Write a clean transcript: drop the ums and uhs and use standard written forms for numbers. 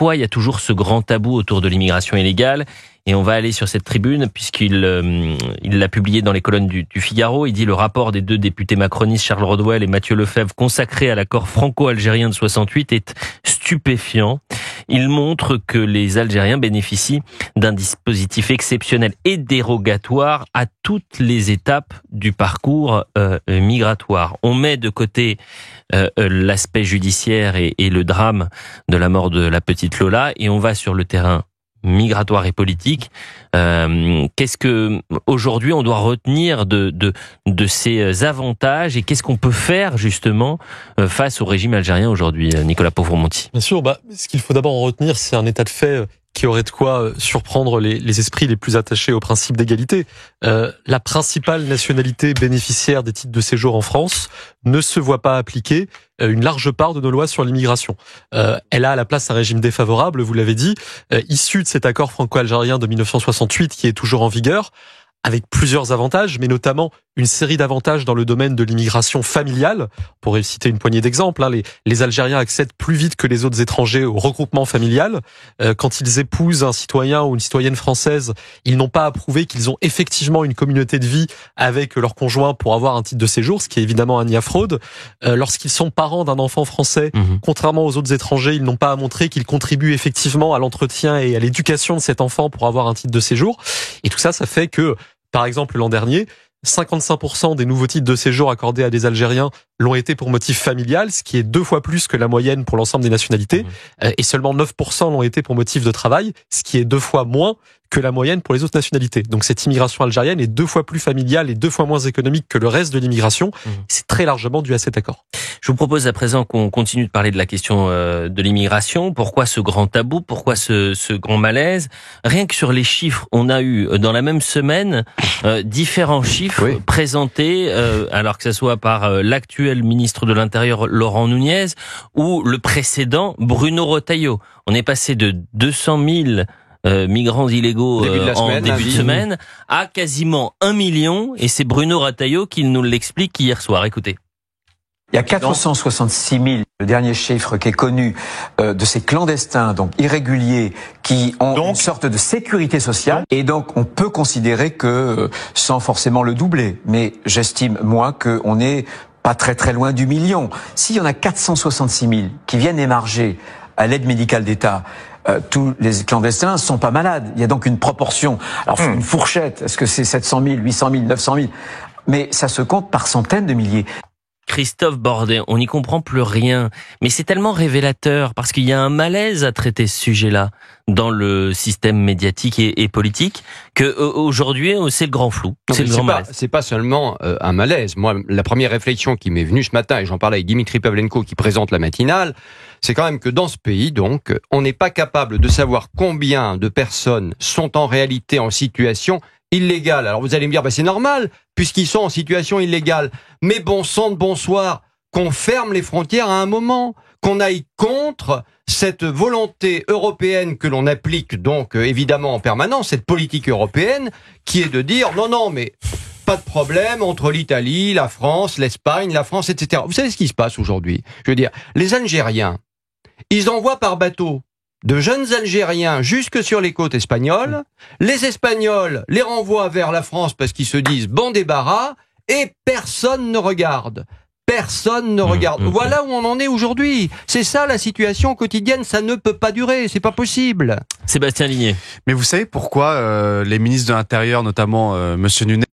pourquoi il y a toujours ce grand tabou autour de l'immigration illégale. Et on va aller sur cette tribune puisqu'il l'a publié dans les colonnes du Figaro. Il dit: le rapport des deux députés macronistes Charles Rodwell et Mathieu Lefebvre consacré à l'accord franco-algérien de 68 est stupéfiant. Il montre que les Algériens bénéficient d'un dispositif exceptionnel et dérogatoire à toutes les étapes du parcours migratoire. On met de côté l'aspect judiciaire et le drame de la mort de la petite Lola et on va sur le terrain migratoire et politique. Qu'est-ce que aujourd'hui on doit retenir de ces avantages et qu'est-ce qu'on peut faire justement face au régime algérien aujourd'hui, Nicolas Pauvremonti? Bien sûr, ce qu'il faut d'abord en retenir, c'est un état de fait qui aurait de quoi surprendre les esprits les plus attachés au principe d'égalité. La principale nationalité bénéficiaire des titres de séjour en France ne se voit pas appliquer une large part de nos lois sur l'immigration. Elle a à la place un régime défavorable, vous l'avez dit, issu de cet accord franco-algérien de 1968 qui est toujours en vigueur, avec plusieurs avantages, mais notamment une série d'avantages dans le domaine de l'immigration familiale. On pourrait citer une poignée d'exemples. Les Algériens accèdent plus vite que les autres étrangers au regroupement familial. Quand ils épousent un citoyen ou une citoyenne française, ils n'ont pas à prouver qu'ils ont effectivement une communauté de vie avec leur conjoint pour avoir un titre de séjour, ce qui est évidemment un nid à fraude. Lorsqu'ils sont parents d'un enfant français, contrairement aux autres étrangers, ils n'ont pas à montrer qu'ils contribuent effectivement à l'entretien et à l'éducation de cet enfant pour avoir un titre de séjour. Et tout ça, ça fait que, par exemple, l'an dernier, 55% des nouveaux titres de séjour accordés à des Algériens l'ont été pour motif familial, ce qui est 2 fois plus que la moyenne pour l'ensemble des nationalités, et seulement 9% l'ont été pour motif de travail, ce qui est 2 fois moins que la moyenne pour les autres nationalités. Donc cette immigration algérienne est 2 fois plus familiale et 2 fois moins économique que le reste de l'immigration. C'est très largement dû à cet accord. Je vous propose à présent qu'on continue de parler de la question de l'immigration. Pourquoi ce grand tabou? Pourquoi ce grand malaise? Rien que sur les chiffres, on a eu dans la même semaine différents chiffres présentés, alors que ce soit par l'actuel ministre de l'Intérieur Laurent Nunez ou le précédent Bruno Retailleau. On est passé de 200 000 migrants illégaux en début de semaine à quasiment 1 million, et c'est Bruno Retailleau qui nous l'explique hier soir. Écoutez. Il y a 466 000, le dernier chiffre qui est connu, de ces clandestins, donc irréguliers, qui ont une sorte de sécurité sociale. Et donc, on peut considérer que, sans forcément le doubler, mais j'estime, moi, qu'on est pas très très loin du million. S'il y en a 466 000 qui viennent émarger à l'aide médicale d'État, tous les clandestins sont pas malades. Il y a donc une proportion. Alors, une fourchette. Est-ce que c'est 700 000, 800 000, 900 000? Mais ça se compte par centaines de milliers. Christophe Bordet, on n'y comprend plus rien, mais c'est tellement révélateur parce qu'il y a un malaise à traiter ce sujet-là dans le système médiatique et politique que aujourd'hui c'est le grand flou, c'est le grand malaise. C'est pas seulement un malaise. Moi, la première réflexion qui m'est venue ce matin, et j'en parlais avec Dimitri Pavlenko qui présente la matinale, c'est quand même que dans ce pays, donc, on n'est pas capable de savoir combien de personnes sont en réalité en situation illégale. Alors vous allez me dire, c'est normal, puisqu'ils sont en situation illégale. Mais bon sang de bonsoir, qu'on ferme les frontières à un moment, qu'on aille contre cette volonté européenne que l'on applique donc évidemment en permanence, cette politique européenne, qui est de dire, non, mais pas de problème entre l'Italie, la France, l'Espagne, la France, etc. Vous savez ce qui se passe aujourd'hui? Je veux dire, les Algériens, ils envoient par bateau de jeunes Algériens jusque sur les côtes espagnoles. Les Espagnols les renvoient vers la France parce qu'ils se disent bon débarras, et personne ne regarde. Personne ne regarde. Voilà où on en est aujourd'hui. C'est ça la situation quotidienne, ça ne peut pas durer, c'est pas possible. Sébastien Ligné. Mais vous savez pourquoi les ministres de l'Intérieur, notamment Monsieur Nunez,